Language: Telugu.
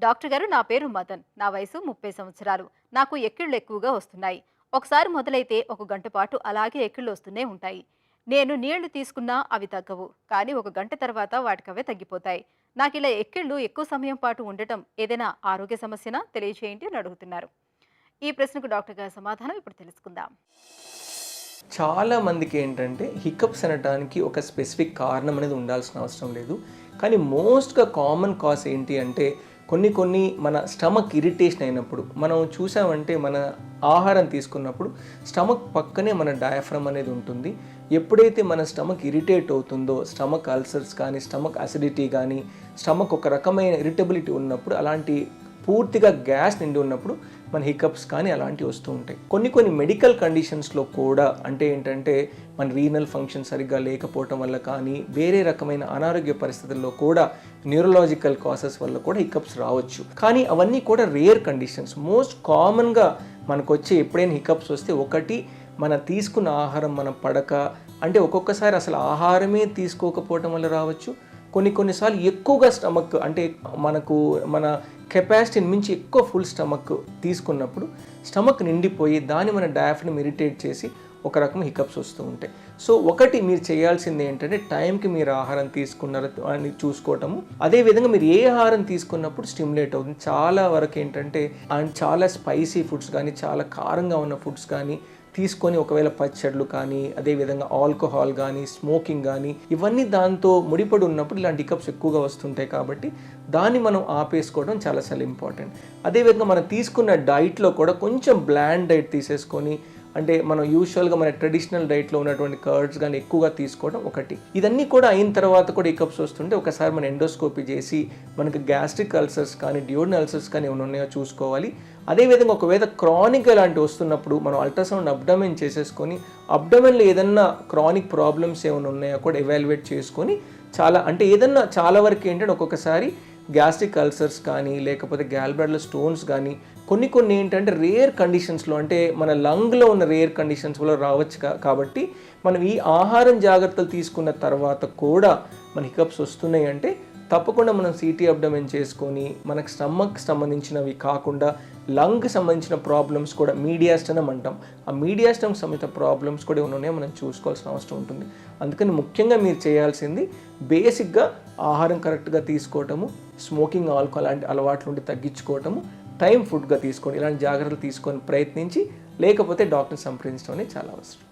డాక్టర్ గారు, నా పేరు మదన్. నా వయసు 30 సంవత్సరాలు. నాకు ఎక్కిళ్ళు ఎక్కువగా వస్తున్నాయి. ఒకసారి మొదలైతే ఒక గంట పాటు అలాగే ఎక్కిళ్ళు వస్తూనే ఉంటాయి. నేను నీళ్లు తీసుకున్నా అవి తగ్గవు. కానీ ఒక గంట తర్వాత వాటికవే తగ్గిపోతాయి. నాకిలా ఎక్కిళ్ళు ఎక్కువ సమయం పాటు ఉండటం ఏదైనా ఆరోగ్య సమస్యనా తెలియచేయండి అని అడుగుతున్నారు. ఈ ప్రశ్నకు డాక్టర్ గారి సమాధానం ఇప్పుడు తెలుసుకుందాం. చాలా మందికి ఏంటంటే హికప్స్ అనడానికి ఒక స్పెసిఫిక్ కారణం అనేది ఉండాల్సిన అవసరం లేదు. కానీ మోస్ట్గా కామన్ కాజ్ ఏంటి అంటే కొన్ని మన స్టమక్ ఇరిటేషన్ అయినప్పుడు మనం చూసామంటే మన ఆహారం తీసుకున్నప్పుడు స్టమక్ పక్కనే మన డయాఫ్రమ్ అనేది ఉంటుంది. ఎప్పుడైతే మన స్టమక్ ఇరిటేట్ అవుతుందో, స్టమక్ అల్సర్స్ కానీ, స్టమక్ అసిడిటీ కానీ, స్టమక్ ఒక రకమైన ఇరిటబిలిటీ ఉన్నప్పుడు, అలాంటి పూర్తిగా గ్యాస్ నిండి ఉన్నప్పుడు మన హికప్స్ కానీ అలాంటివి వస్తూ ఉంటాయి. కొన్ని మెడికల్ కండిషన్స్లో కూడా అంటే ఏంటంటే మన రీనల్ ఫంక్షన్ సరిగ్గా లేకపోవటం వల్ల కానీ, వేరే రకమైన అనారోగ్య పరిస్థితుల్లో కూడా, న్యూరలాజికల్ కాసెస్ వల్ల కూడా హికప్స్ రావచ్చు. కానీ అవన్నీ కూడా రేర్ కండిషన్స్. మోస్ట్ కామన్గా మనకు వచ్చే ఎప్పుడైనా హికప్స్ వస్తే ఒకటి మన తీసుకున్న ఆహారం మన పడక, అంటే ఒక్కొక్కసారి అసలు ఆహారమే తీసుకోకపోవటం వల్ల రావచ్చు. కొన్నిసార్లు ఎక్కువగా స్టమక్ అంటే మన కెపాసిటీని మించి ఎక్కువ ఫుల్ స్టమక్ తీసుకున్నప్పుడు స్టమక్ నిండిపోయి దాన్ని మన డయాఫ్రమ్ ఇరిటేట్ చేసి ఒక రకం హికప్స్ వస్తూ ఉంటాయి. సో ఒకటి మీరు చేయాల్సింది ఏంటంటే టైంకి మీరు ఆహారం తీసుకున్నారో అని చూసుకోవటము. అదేవిధంగా మీరు ఏ ఆహారం తీసుకున్నప్పుడు స్టిమ్యులేట్ అవుతుంది. చాలా వరకు ఏంటంటే చాలా స్పైసీ ఫుడ్స్ కానీ, చాలా కారంగా ఉన్న ఫుడ్స్ కానీ తీసుకొని ఒకవేళ పచ్చళ్ళు కానీ, అదేవిధంగా ఆల్కహాల్ కానీ, స్మోకింగ్ కానీ, ఇవన్నీ దాంతో ముడిపడి ఉన్నప్పుడు ఇలాంటి హికప్స్ ఎక్కువగా వస్తుంటాయి. కాబట్టి దాన్ని మనం ఆపేసుకోవడం చాలా ఇంపార్టెంట్. అదేవిధంగా మనం తీసుకున్న డైట్లో కూడా కొంచెం బ్లాండ్ డైట్ తీసేసుకొని, అంటే మనం యూజువల్గా మన ట్రెడిషనల్ డైట్లో ఉన్నటువంటి కర్డ్స్ కానీ ఎక్కువగా తీసుకోవడం ఒకటి. ఇదన్నీ కూడా అయిన తర్వాత కూడా హికప్స్ వస్తుంటే ఒకసారి మన ఎండోస్కోపీ చేసి మనకి గ్యాస్ట్రిక్ అల్సర్స్ కానీ, డ్యూరల్ అల్సర్స్ కానీ ఏమైనా ఉన్నాయో చూసుకోవాలి. అదేవిధంగా ఒకవేళ క్రానిక్ అలాంటివి వస్తున్నప్పుడు మనం అల్ట్రాసౌండ్ అబ్డమెన్ చేసేసుకొని, అబ్డమెన్లో ఏదన్నా క్రానిక్ ప్రాబ్లమ్స్ ఏమైనా ఉన్నాయో కూడా ఎవాల్యుయేట్ చేసుకొని, చాలా వరకు ఏంటంటే ఒక్కొక్కసారి గ్యాస్ట్రిక్ అల్సర్స్ కానీ, లేకపోతే గ్యాల్బ్లాడర్లో స్టోన్స్ కానీ, కొన్ని ఏంటంటే రేర్ కండిషన్స్లో, అంటే మన లంగ్లో ఉన్న రేర్ కండిషన్స్ వల్ల రావచ్చు. కాబట్టి మనం ఈ ఆహారం జాగ్రత్తలు తీసుకున్న తర్వాత కూడా మన హికప్స్ వస్తున్నాయి అంటే తప్పకుండా మనం సిటీ అబ్డమెన్ చేసుకొని, మనకు స్టమక్ సంబంధించినవి కాకుండా లంగ్కి సంబంధించిన ప్రాబ్లమ్స్ కూడా మీడియాస్టమ్ అంటాం, ఆ మీడియాస్టమ్ సంబంధించిన ప్రాబ్లమ్స్ కూడా ఏమైనా ఉన్నాయో మనం చూసుకోవాల్సిన అవసరం ఉంటుంది. అందుకని ముఖ్యంగా మీరు చేయాల్సింది బేసిక్గా ఆహారం కరెక్ట్గా తీసుకోవటము, స్మోకింగ్, ఆల్కహాల్ లాంటి అలవాట్ల నుండి తగ్గించుకోవటము, టైం ఫుడ్గా తీసుకోండి. ఇలాంటి జాగ్రత్తలు తీసుకొని ప్రయత్నించి, లేకపోతే డాక్టర్ని సంప్రదించడం అనేది చాలా అవసరం.